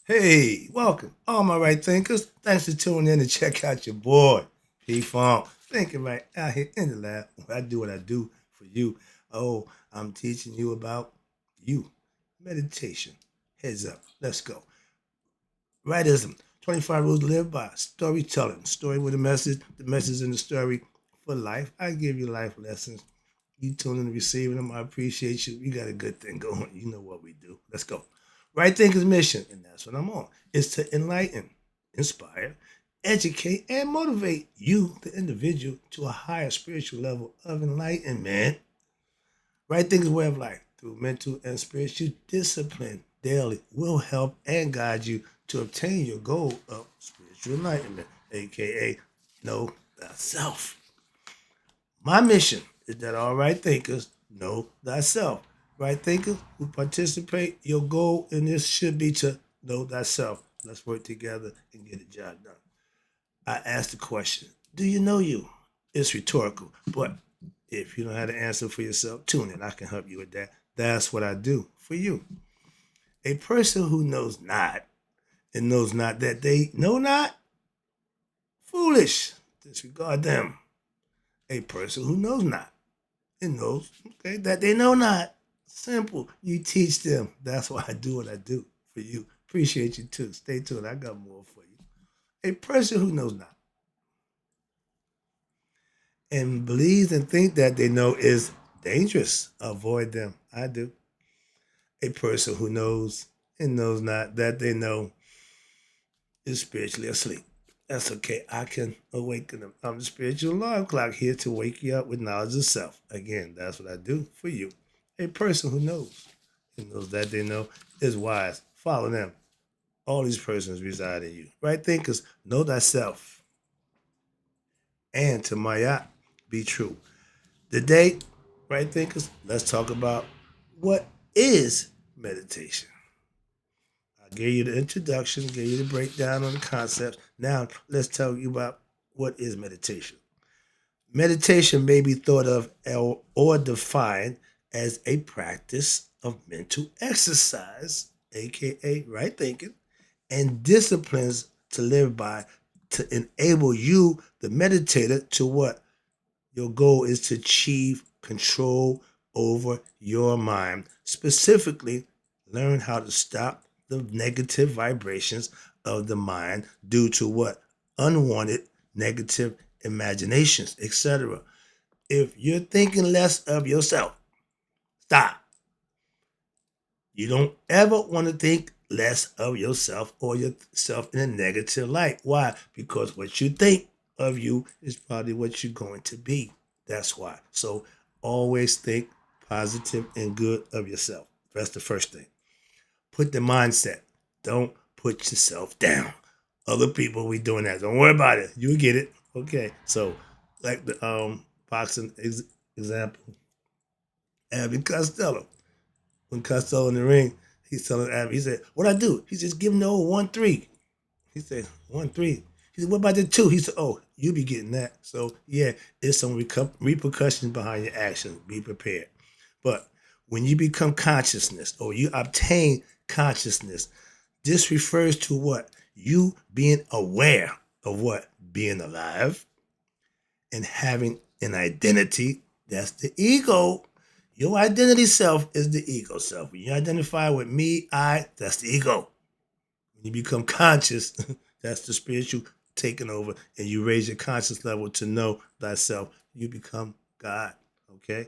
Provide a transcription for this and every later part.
Hey, welcome, all my right thinkers. Thanks for tuning in to check out your boy, P Funk. Thinking right out here in the lab. I do what I do for you. Oh, I'm teaching you about you. Meditation. Heads up. Let's go. Rightism. 25 rules to live by. Storytelling. Story with a message. The message in the story for life. I give you life lessons. You tuning and receiving them. I appreciate you. You got a good thing going. You know what we do. Let's go. Right Thinker's mission, and that's what I'm on, is to enlighten, inspire, educate, and motivate you, the individual, to a higher spiritual level of enlightenment. Right Thinker's way of life, through mental and spiritual discipline daily, will help and guide you to obtain your goal of spiritual enlightenment, aka know thyself. My mission is that all right thinkers know thyself. Right thinkers who participate, your goal in this should be to know thyself. Let's work together and get the job done. I ask the question, do you know you? It's rhetorical, but if you don't have the answer for yourself, tune in. I can help you with that. That's what I do for you. A person who knows not and knows not that they know not, foolish. Disregard them. A person who knows not and knows, okay, that they know not. Simple. You teach them. That's why I do what I do for you. Appreciate you too. Stay tuned. I got more for you. A person who knows not and believes and think that they know is dangerous. Avoid them. I do. A person who knows and knows not that they know is spiritually asleep. That's okay. I can awaken them. I'm the spiritual alarm clock here to wake you up with knowledge of self. Again, that's what I do for you. A person who knows and knows that they know is wise. Follow them. All these persons reside in you. Right thinkers, know thyself. And to Maya, be true. Today, right thinkers, let's talk about what is meditation. I gave you the introduction, gave you the breakdown on the concepts. Now, let's tell you about what is meditation. Meditation may be thought of or defined as a practice of mental exercise, aka right thinking, and disciplines to live by to enable you, the meditator, to what? Your goal is to achieve control over your mind. Specifically, learn how to stop the negative vibrations of the mind due to what? Unwanted negative imaginations, etc. If you're thinking less of yourself, stop. You don't ever want to think less of yourself or yourself in a negative light. Why? Because what you think of you is probably what you're going to be. That's why. So always think positive and good of yourself. That's the first thing. Put the mindset. Don't put yourself down. Other people we doing that. Don't worry about it. You get it. Okay. So like the boxing example, Abby Costello. When Costello in the ring, he's telling Abby, he said, what I do? He says, give him the old 1-3. He said, 1-3. He said, what about the 2? He said, oh, you be getting that. So, yeah, it's some repercussions behind your actions. Be prepared. But when you become consciousness or you obtain consciousness, this refers to what? You being aware of what? Being alive and having an identity. That's the ego. Your identity self is the ego self. When you identify with me, I, that's the ego. When you become conscious, that's the spiritual taking over, and you raise your conscious level to know thyself. You become God. Okay?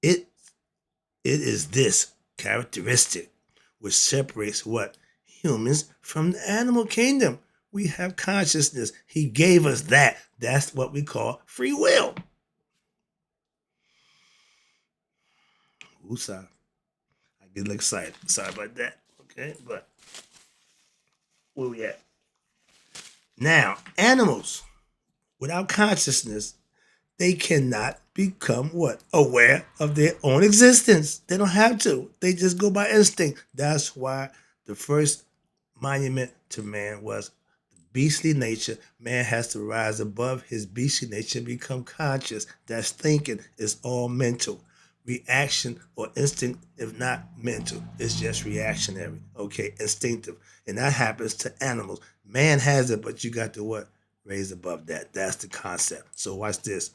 It it is this characteristic which separates what? Humans from the animal kingdom. We have consciousness. He gave us that. That's what we call free will. Woosah. I get excited. Sorry about that. Okay, but where we at? Now, animals without consciousness, they cannot become what? Aware of their own existence. They don't have to. They just go by instinct. That's why the first monument to man was beastly nature. Man has to rise above his beastly nature and become conscious. That's thinking. It's all mental. reaction or instinct, if not mental. It's just reactionary, okay, instinctive. And that happens to animals. Man has it, but you got to what? Raise above that. That's the concept. So watch this.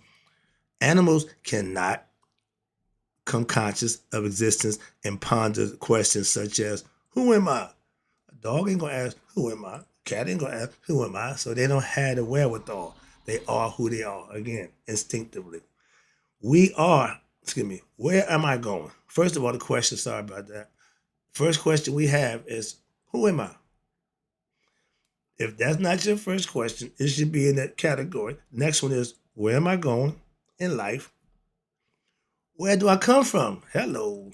Animals cannot come conscious of existence and ponder questions such as, who am I? A dog ain't gonna ask, who am I? Cat ain't gonna ask, who am I? So they don't have the wherewithal. They are who they are, again, instinctively. We are, excuse me, where am I going? First of all, the question, sorry about that. First question we have is, who am I? If that's not your first question, it should be in that category. Next one is, where am I going in life? Where do I come from? Hello,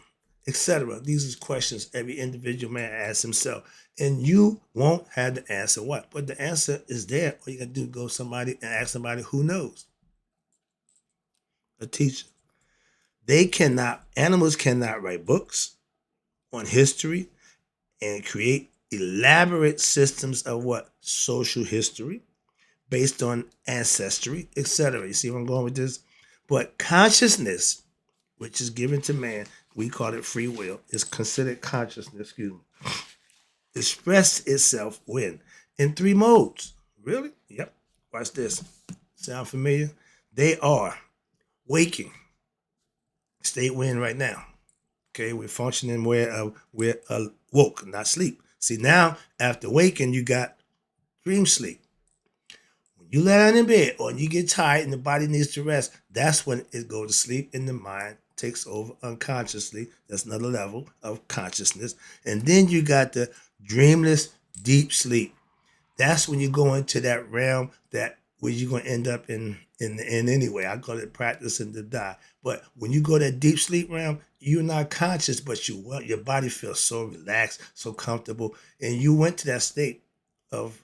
etc. These are questions every individual man asks himself. And you won't have the answer what? But the answer is there. All you gotta do is go somebody and ask somebody who knows. A teacher. Animals cannot write books on history and create elaborate systems of what? Social history based on ancestry, etc. You see where I'm going with this? But consciousness, which is given to man, we call it free will, is considered consciousness, excuse me, express itself when? In three modes. Really? Yep. Watch this. Sound familiar? They are waking, state we're in right now. Okay, we're functioning where we're woke, not sleep. See, now after waking, you got dream sleep. When you lay down in bed or you get tired and the body needs to rest, that's when it goes to sleep and the mind takes over unconsciously. That's another level of consciousness. And then you got the dreamless deep sleep. That's when you go into that realm that where you're gonna end up in the end anyway. I call it practicing to die. But when you go to that deep sleep realm, you're not conscious, but your body feels so relaxed, so comfortable, and you went to that state of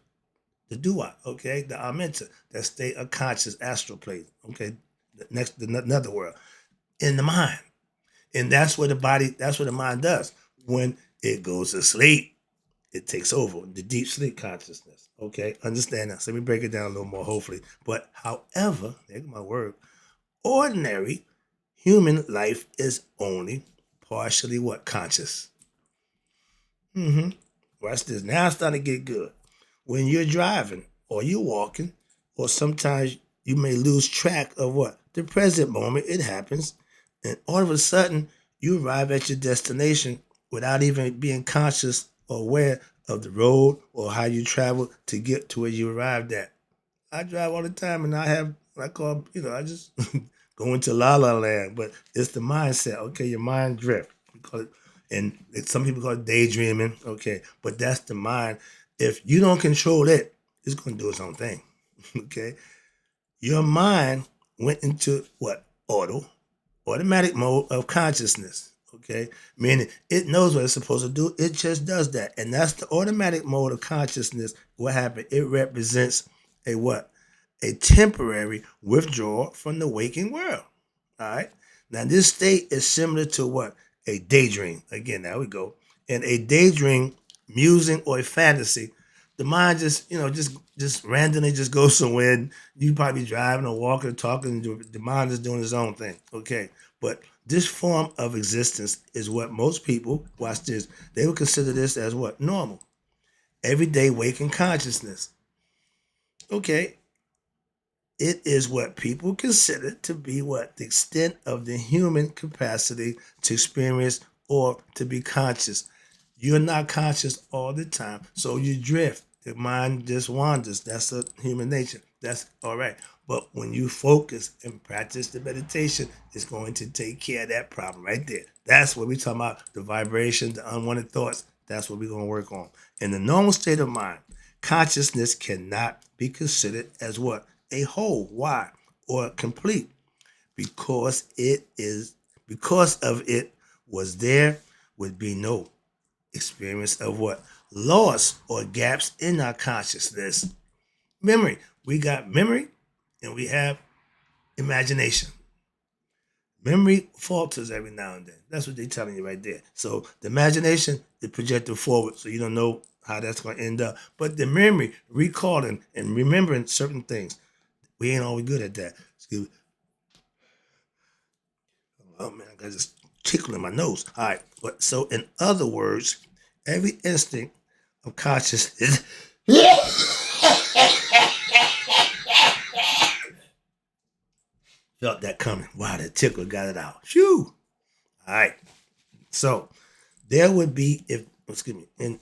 the dua, okay, the amenta, that state of conscious astral plane, okay, another world in the mind, and that's what the mind does when it goes to sleep. It takes over the deep sleep consciousness. Okay, understand that. So let me break it down a little more, hopefully. But however, there's my word. Ordinary human life is only partially what? Conscious. Mm-hmm. Watch this. Now it's starting to get good. When you're driving or you're walking, or sometimes you may lose track of what? The present moment. It happens. And all of a sudden, you arrive at your destination without even being conscious or aware of the road or how you travel to get to where you arrived at. I drive all the time and I call, I just go into la la land, but it's the mindset. Okay, your mind drift. We call it, and some people call it daydreaming. Okay, but that's the mind. If you don't control it, it's going to do its own thing. Okay, your mind went into what? Automatic mode of consciousness. Okay, meaning it knows what it's supposed to do. It just does that, and that's the automatic mode of consciousness. What happened? It represents a what? A temporary withdrawal from the waking world. All right. Now this state is similar to what? A daydream. Again, there we go. And a daydream, musing, or a fantasy, the mind just, just randomly just goes somewhere. And you probably driving or walking or talking. The mind is doing its own thing. Okay. But this form of existence is what most people, watch this, they would consider this as what? Normal. Everyday waking consciousness. Okay. It is what people consider to be what? The extent of the human capacity to experience or to be conscious. You're not conscious all the time, so you drift. The mind just wanders. That's a human nature. That's all right. But when you focus and practice the meditation, it's going to take care of that problem right there. That's what we're talking about, the vibration, the unwanted thoughts. That's what we're going to work on. In the normal state of mind, consciousness cannot be considered as what? A whole. Why? Or complete. Because of it was there would be no experience of what? Loss or gaps in our consciousness. Memory. We got memory and we have imagination. Memory falters every now and then. That's what they're telling you right there. So the imagination is projected forward, so you don't know how that's going to end up. But the memory, recalling and remembering certain things, we ain't always good at that. Excuse me. Oh man, I got this tickle in my nose. All right. But so in other words, every instinct of consciousness felt that coming. Wow, that tickle got it out. Shoo. All right. So there would be if excuse me, and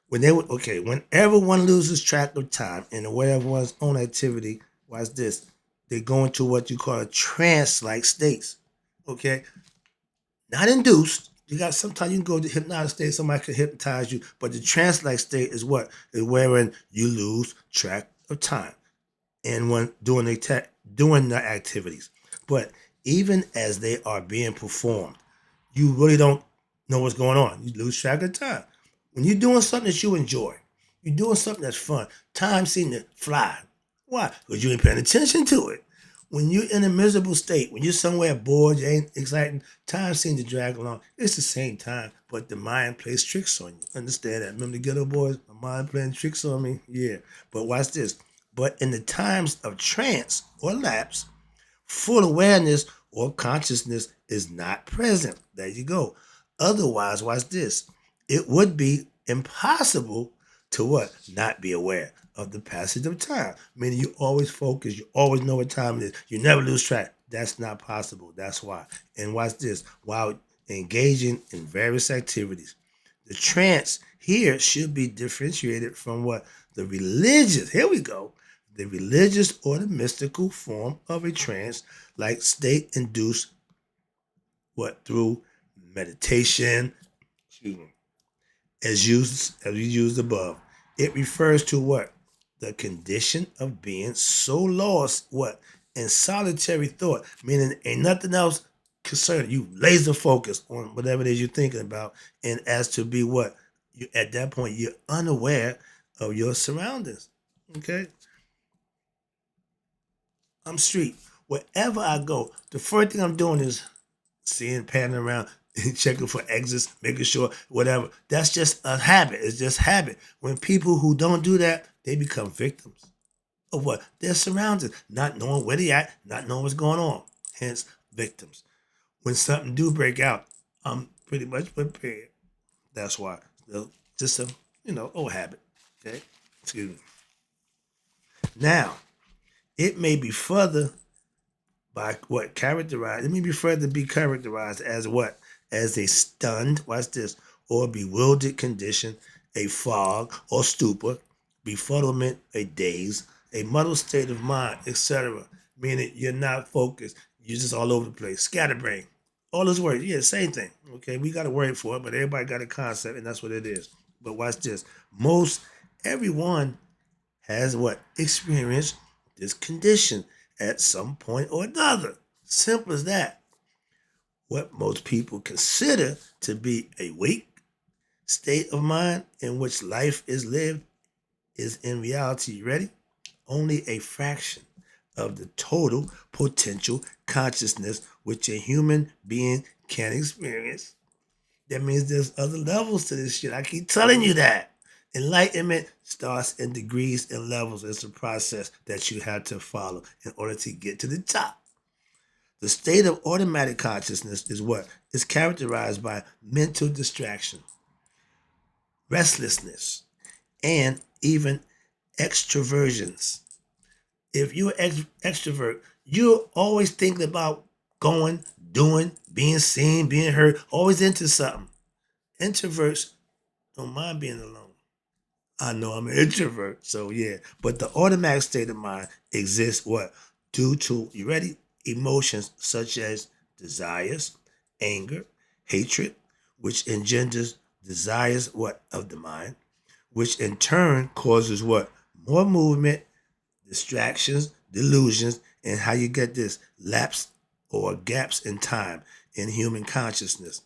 when they would okay, whenever one loses track of time in whatever one's own activity, watch this, they go into what you call a trance-like states. Okay, not induced. You got sometimes you can go to hypnotic state, somebody could hypnotize you, but the trance-like state is what? Is wherein you lose track of time and when doing the activities. But even as they are being performed, you really don't know what's going on. You lose track of time. When you're doing something that you enjoy, you're doing something that's fun, time seems to fly. Why? Because you ain't paying attention to it. When you're in a miserable state, when you're somewhere bored, you ain't exciting, time seems to drag along. It's the same time, but the mind plays tricks on you. Understand that? Remember the Ghetto Boys? My mind playing tricks on me? Yeah. But watch this. But in the times of trance or lapse, full awareness or consciousness is not present. There you go. Otherwise, watch this. It would be impossible to what? Not be aware of the passage of time. Meaning you always focus, you always know what time it is. You never lose track. That's not possible. That's why. And watch this. While engaging in various activities, the trance here should be differentiated from what? The religious, here we go, the religious or the mystical form of a trance, like state induced what? Through meditation, excuse me, as we used above. It refers to what? The condition of being so lost, what? In solitary thought, meaning ain't nothing else concerned. You laser focus on whatever it is you're thinking about, and as to be what? You at that point you're unaware of your surroundings. Okay? I'm street. Wherever I go, the first thing I'm doing is seeing, panning around, checking for exits, making sure whatever. That's just a habit. It's just habit. When people who don't do that, they become victims of what? Their surroundings, not knowing where they at, not knowing what's going on. Hence, victims. When something do break out, I'm pretty much prepared. That's why. Just a old habit. Okay, excuse me. Now, it may be further by what characterized. It may be further be characterized as what? As a stunned, watch this, or bewildered condition, a fog or stupor, befuddlement, a daze, a muddled state of mind, etc. Meaning you're not focused, you're just all over the place. Scatterbrain. All those words, yeah, same thing. Okay, we got a word for it, but everybody got a concept, and that's what it is. But watch this. Most everyone has what? Experienced this condition at some point or another. Simple as that. What most people consider to be a weak state of mind in which life is lived is in reality, you ready? Only a fraction of the total potential consciousness which a human being can experience. That means there's other levels to this shit. I keep telling you that. Enlightenment starts in degrees and levels. It's a process that you have to follow in order to get to the top. The state of automatic consciousness is what? Is characterized by mental distraction, restlessness, and even extroversions. If you're extrovert, you're always thinking about going, doing, being seen, being heard, always into something. Introverts don't mind being alone. I know I'm an introvert, so yeah. But the automatic state of mind exists what? Due to, you ready? Emotions such as desires, anger, hatred, which engenders desires what? Of the mind, which in turn causes what? More movement, distractions, delusions, and how you get this? Lapse or gaps in time in human consciousness.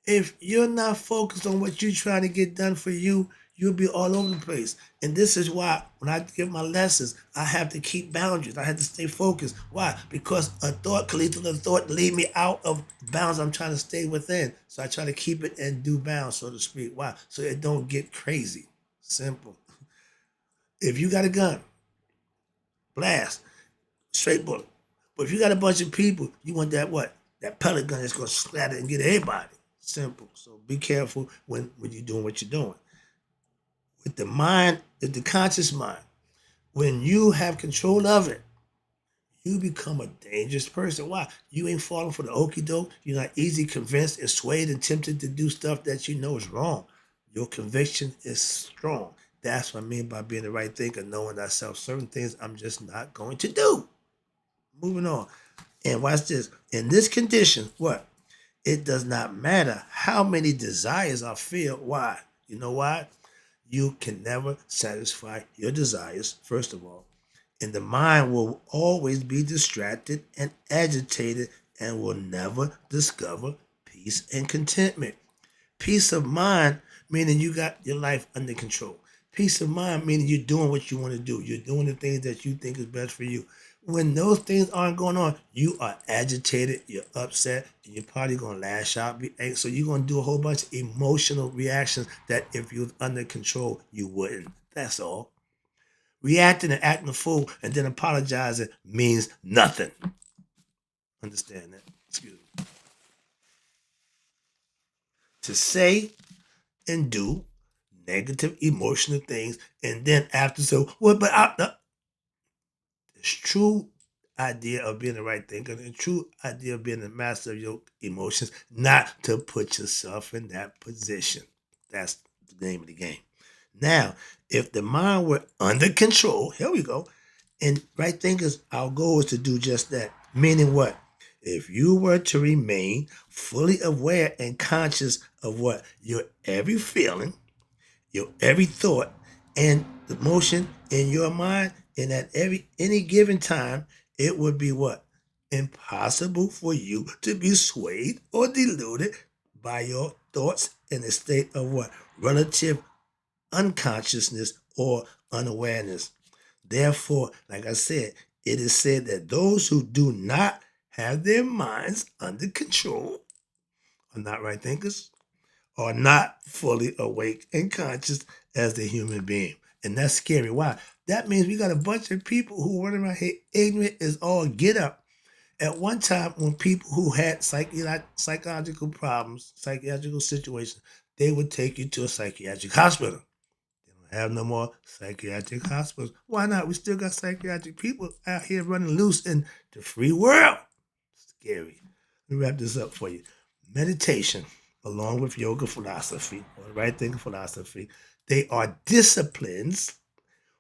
If you're not focused on what you're trying to get done for you, you'll be all over the place. And this is why when I give my lessons, I have to keep boundaries. I have to stay focused. Why? Because a thought can lead to the thought, lead me out of bounds I'm trying to stay within. So I try to keep it in due bounds, so to speak. Why? So it don't get crazy. Simple. If you got a gun, blast, straight bullet. But if you got a bunch of people, you want that what? That pellet gun that's gonna scatter and get everybody. Simple. So be careful when you're doing what you're doing. With the mind, with the conscious mind, when you have control of it, you become a dangerous person. Why? You ain't falling for the okie doke. You're not easily convinced and swayed and tempted to do stuff that you know is wrong. Your conviction is strong. That's what I mean by being the right thinker, knowing thyself. Certain things I'm just not going to do. Moving on. And watch this. In this condition, what? It does not matter how many desires are filled. Why? You know why? You can never satisfy your desires, first of all. And the mind will always be distracted and agitated and will never discover peace and contentment. Peace of mind, meaning you got your life under control. Peace of mind, meaning you're doing what you want to do. You're doing the things that you think is best for you. When those things aren't going on, you are agitated, you're upset, and you're probably going to lash out. So you're going to do a whole bunch of emotional reactions that if you was under control, you wouldn't. That's all. Reacting and acting a fool and then apologizing means nothing. Understand that? Excuse me. To say and do negative emotional things and then after so what but the true idea of being the right thinker, the true idea of being the master of your emotions, not to put yourself in that position. That's the name of the game. Now, if the mind were under control, here we go. And right thinkers, our goal is to do just that. Meaning what? If you were to remain fully aware and conscious of what? Your every feeling, your every thought, and the motion in your mind, and at any given time, it would be what? Impossible for you to be swayed or deluded by your thoughts in a state of what? Relative unconsciousness or unawareness. Therefore, like I said, it is said that those who do not have their minds under control are not right thinkers, are not fully awake and conscious as the human being. And that's scary. Why? That means we got a bunch of people who run around here ignorant as all get up. At one time, when people who had psychological problems, psychiatrical situations, they would take you to a psychiatric hospital. Have no more psychiatric hospitals. Why not? We still got psychiatric people out here running loose in the free world. Scary. Let me wrap this up for you. Meditation, along with yoga philosophy, or right thinking philosophy, they are disciplines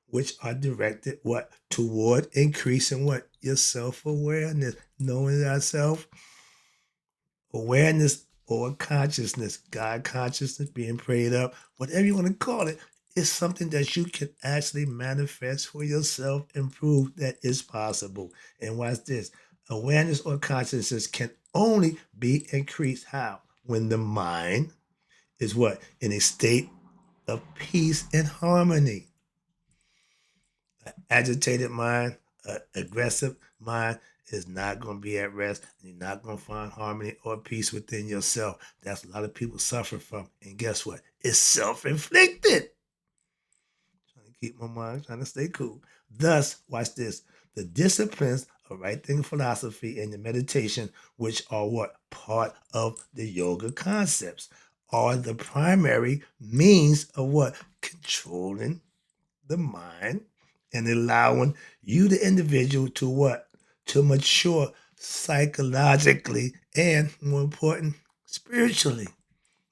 which are directed what? Toward increasing what? Your self-awareness, knowing thyself, awareness or consciousness, God consciousness being prayed up, whatever you want to call it, is something that you can actually manifest for yourself and prove that it's possible. And watch this. Awareness or consciousness can only be increased how? When the mind is what? In a state of peace and harmony. An agitated mind, an aggressive mind is not going to be at rest. You're not going to find harmony or peace within yourself. That's what a lot of people suffer from. And guess what? It's self-inflicted. Trying to keep my mind, trying to stay cool. Thus, watch this. The disciplines of right thinking philosophy and the meditation, which are what? Part of the yoga concepts, are the primary means of what? Controlling the mind and allowing you, the individual, to what? To mature psychologically and, more important, spiritually.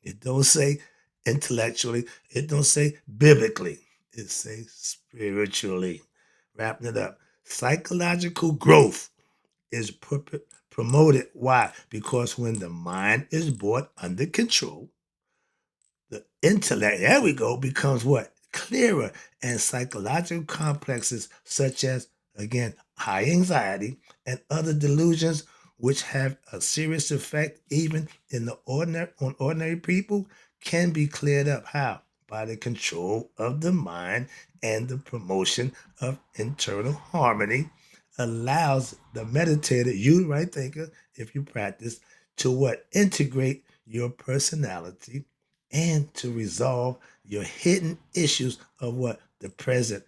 It don't say intellectually. It don't say biblically. It says spiritually. Wrapping it up. Psychological growth is promoted. Why? Because when the mind is brought under control, the intellect, there we go, becomes what? Clearer. And psychological complexes such as, again, high anxiety and other delusions which have a serious effect even in the ordinary people can be cleared up. How? By the control of the mind and the promotion of internal harmony allows the meditator, you right thinker, if you practice, to what? Integrate your personality and to resolve your hidden issues of what? The present,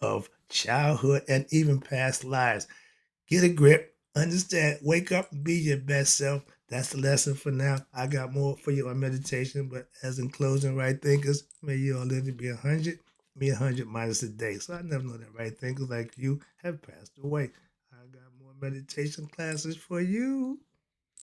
of childhood and even past lives. Get a grip Understand, wake up and be your best self. That's the lesson for now. I got more for you on meditation, but as in closing, right thinkers, may you all live to be 100, me 100 minus a day. So I never know that right thinkers like you have passed away. I got more meditation classes for you.